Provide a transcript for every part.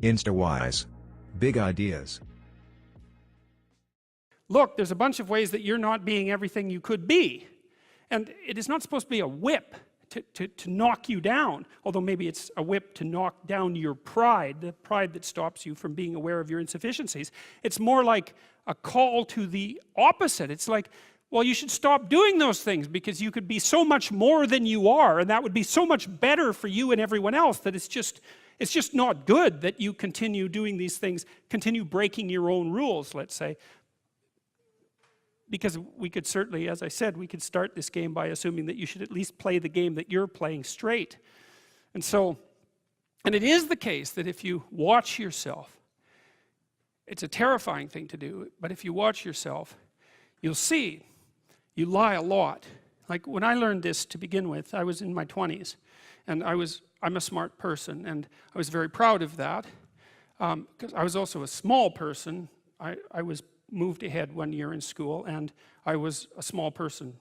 Instawise. Big ideas. Look, there's a bunch of ways that you're not being everything you could be. And it is not supposed to be a whip to knock you down, although maybe it's a whip to knock down your pride, the pride that stops you from being aware of your insufficiencies. It's more like a call to the opposite. It's like, well, you should stop doing those things because you could be so much more than you are, and that would be so much better for you and everyone else that it's just not good that you continue doing these things, continue breaking your own rules, let's say. Because we could certainly, as I said, we could start this game by assuming that you should at least play the game that you're playing straight. And so, and it is the case that if you watch yourself, it's a terrifying thing to do, but if you watch yourself, you'll see you lie a lot. Like when I learned this to begin with, I was in my 20s, and I'm a smart person, and I was very proud of that, because I was also a small person. I was moved ahead one year in school, and I was a small person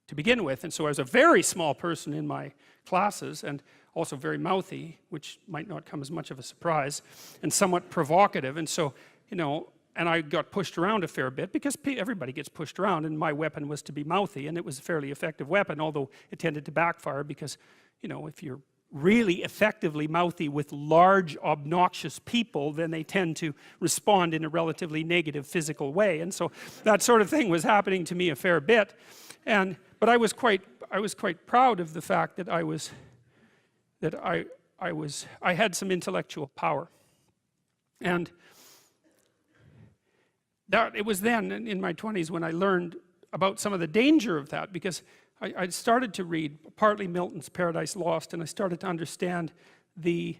to begin with, and so I was a very small person in my classes, and also very mouthy, which might not come as much of a surprise, and somewhat provocative. And so, you know, and I got pushed around a fair bit because everybody gets pushed around, and my weapon was to be mouthy, and it was a fairly effective weapon, although it tended to backfire because, you know, if you're really effectively mouthy with large obnoxious people, then they tend to respond in a relatively negative physical way. And so that sort of thing was happening to me a fair bit, but I was quite proud of the fact that I had some intellectual power. And that it was then in my 20s when I learned about some of the danger of that, because I started to read partly Milton's Paradise Lost, and I started to understand the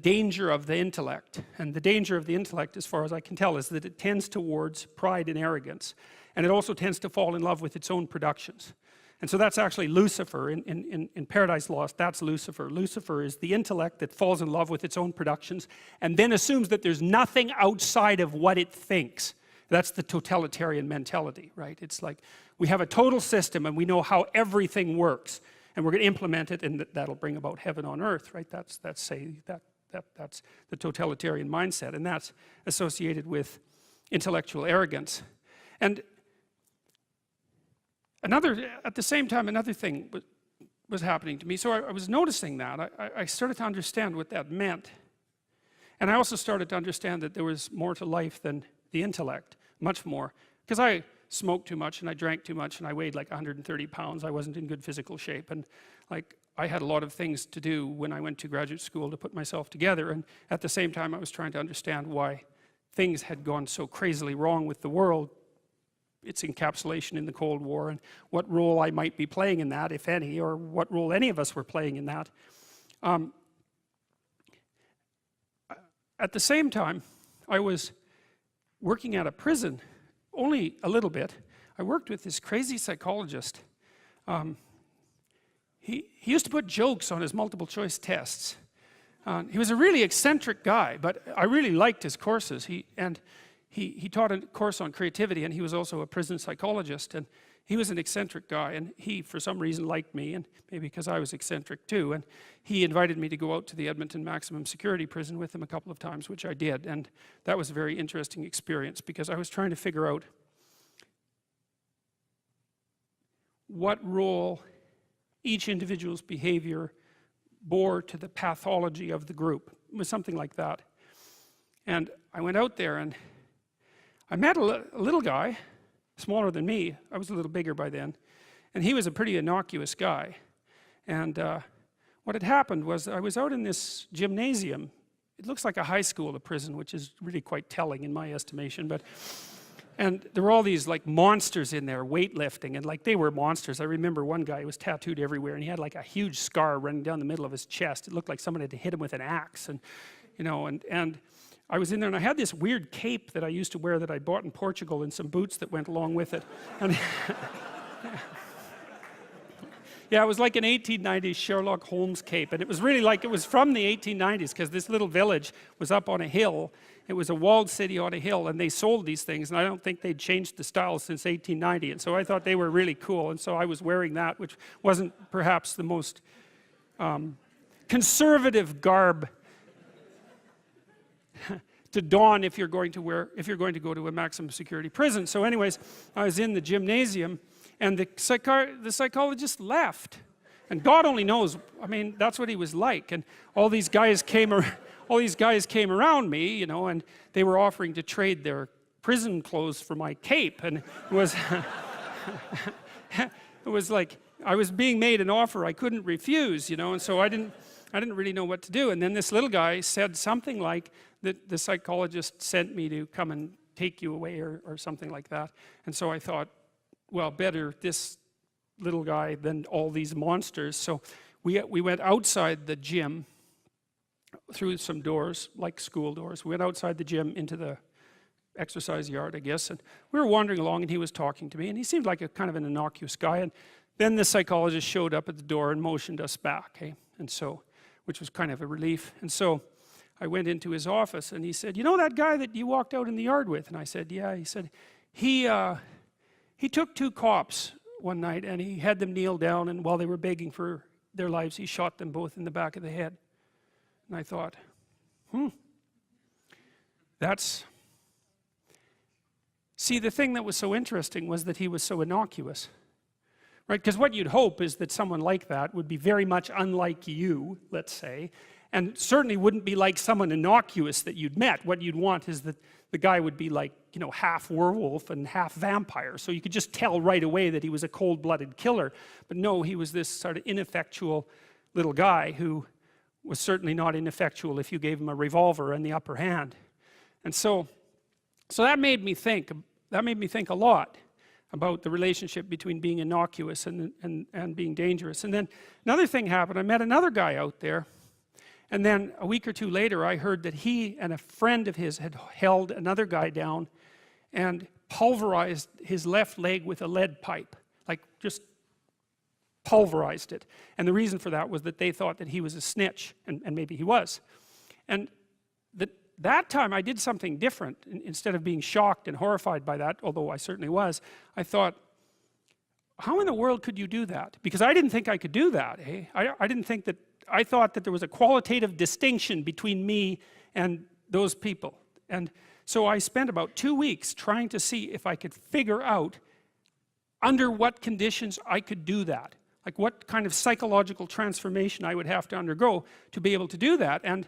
danger of the intellect. And the danger of the intellect, as far as I can tell, is that it tends towards pride and arrogance, and it also tends to fall in love with its own productions. And so that's actually Lucifer. In Paradise Lost, that's Lucifer. Lucifer is the intellect that falls in love with its own productions and then assumes that there's nothing outside of what it thinks. That's the totalitarian mentality, right? It's like we have a total system and we know how everything works, and we're going to implement it, and that'll bring about heaven on earth, right? That's the totalitarian mindset, and that's associated with intellectual arrogance. And at the same time, another thing was happening to me. So I was noticing that. I started to understand what that meant. And I also started to understand that there was more to life than the intellect, much more. Because I smoked too much, and I drank too much, and I weighed like 130 pounds. I wasn't in good physical shape. And like I had a lot of things to do when I went to graduate school to put myself together. And at the same time, I was trying to understand why things had gone so crazily wrong with the world, its encapsulation in the Cold War, and what role I might be playing in that, if any, or what role any of us were playing in that. At the same time, I was working at a prison, only a little bit. I worked with this crazy psychologist. He used to put jokes on his multiple choice tests. He was a really eccentric guy, but I really liked his courses. He taught a course on creativity, and he was also a prison psychologist, and he was an eccentric guy, and he for some reason liked me, and maybe because I was eccentric too, and he invited me to go out to the Edmonton maximum security prison with him a couple of times, which I did, and that was a very interesting experience because I was trying to figure out what role each individual's behavior bore to the pathology of the group. It was something like that. And I went out there, and I met a little guy, smaller than me. I was a little bigger by then, and he was a pretty innocuous guy. And what had happened was I was out in this gymnasium. It looks like a high school, the prison, which is really quite telling in my estimation. And there were all these like monsters in there, weightlifting, and like they were monsters. I remember one guy who was tattooed everywhere, and he had like a huge scar running down the middle of his chest. It looked like someone had hit him with an axe, and you know, and I was in there, and I had this weird cape that I used to wear that I bought in Portugal, and some boots that went along with it. And yeah, it was like an 1890s Sherlock Holmes cape, and it was really like it was from the 1890s, because this little village was up on a hill. It was a walled city on a hill, and they sold these things, and I don't think they'd changed the style since 1890, and so I thought they were really cool, and so I was wearing that, which wasn't perhaps the most conservative garb dawn if you're going to go to a maximum security prison. So anyways, I was in the gymnasium, and the psychologist left. And God only knows, I mean, that's what he was like. And all these guys came around me, you know, and they were offering to trade their prison clothes for my cape. And it was, it was like, I was being made an offer I couldn't refuse, you know, and so I didn't really know what to do. And then this little guy said something like that the psychologist sent me to come and take you away or something like that. And so I thought, well, better this little guy than all these monsters. So we went outside the gym through some doors, like school doors. We went outside the gym into the exercise yard, I guess, and we were wandering along, and he was talking to me, and he seemed like a kind of an innocuous guy. And then the psychologist showed up at the door and motioned us back, and so, which was kind of a relief. And so I went into his office, and he said, you know that guy that you walked out in the yard with? And I said, yeah. He said, he took 2 cops one night, and he had them kneel down, and while they were begging for their lives, he shot them both in the back of the head. And I thought, see, the thing that was so interesting was that he was so innocuous, right? Because what you'd hope is that someone like that would be very much unlike you, let's say, and certainly wouldn't be like someone innocuous that you'd met. What you'd want is that the guy would be like, you know, half werewolf and half vampire, so you could just tell right away that he was a cold-blooded killer. But no, he was this sort of ineffectual little guy who was certainly not ineffectual if you gave him a revolver and the upper hand. And so that made me think a lot about the relationship between being innocuous and being dangerous. And then another thing happened. I met another guy out there, and then a week or 2 later I heard that he and a friend of his had held another guy down and pulverized his left leg with a lead pipe, like just pulverized it. And the reason for that was that they thought that he was a snitch, and maybe he was. And that time I did something different. Instead of being shocked and horrified by that, although I certainly was, I thought, how in the world could you do that? Because I didn't think I could do that. I didn't think that, I thought that there was a qualitative distinction between me and those people. And so I spent about 2 weeks trying to see if I could figure out under what conditions I could do that. Like what kind of psychological transformation I would have to undergo to be able to do that. And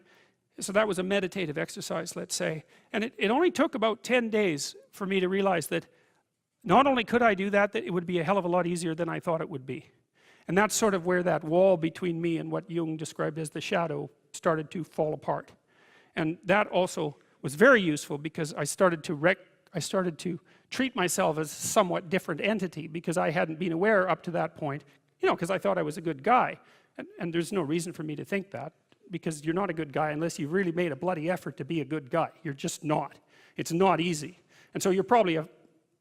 so that was a meditative exercise, let's say. And it only took about 10 days for me to realize that not only could I do that, that it would be a hell of a lot easier than I thought it would be. And that's sort of where that wall between me and what Jung described as the shadow started to fall apart. And that also was very useful because I started to treat myself as a somewhat different entity because I hadn't been aware up to that point, you know, because I thought I was a good guy. And there's no reason for me to think that, because you're not a good guy unless you've really made a bloody effort to be a good guy. You're just not. It's not easy. And so you're probably a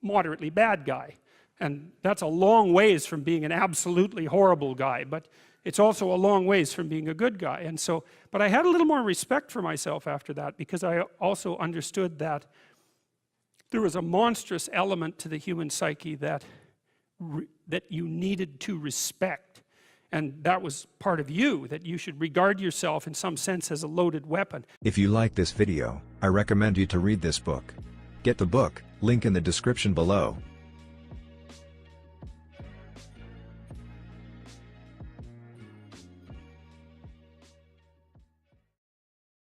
moderately bad guy. And that's a long ways from being an absolutely horrible guy, but it's also a long ways from being a good guy. And so, but I had a little more respect for myself after that, because I also understood that there was a monstrous element to the human psyche that you needed to respect. And that was part of you, that you should regard yourself in some sense as a loaded weapon. If you like this video, I recommend you to read this book. Get the book, link in the description below.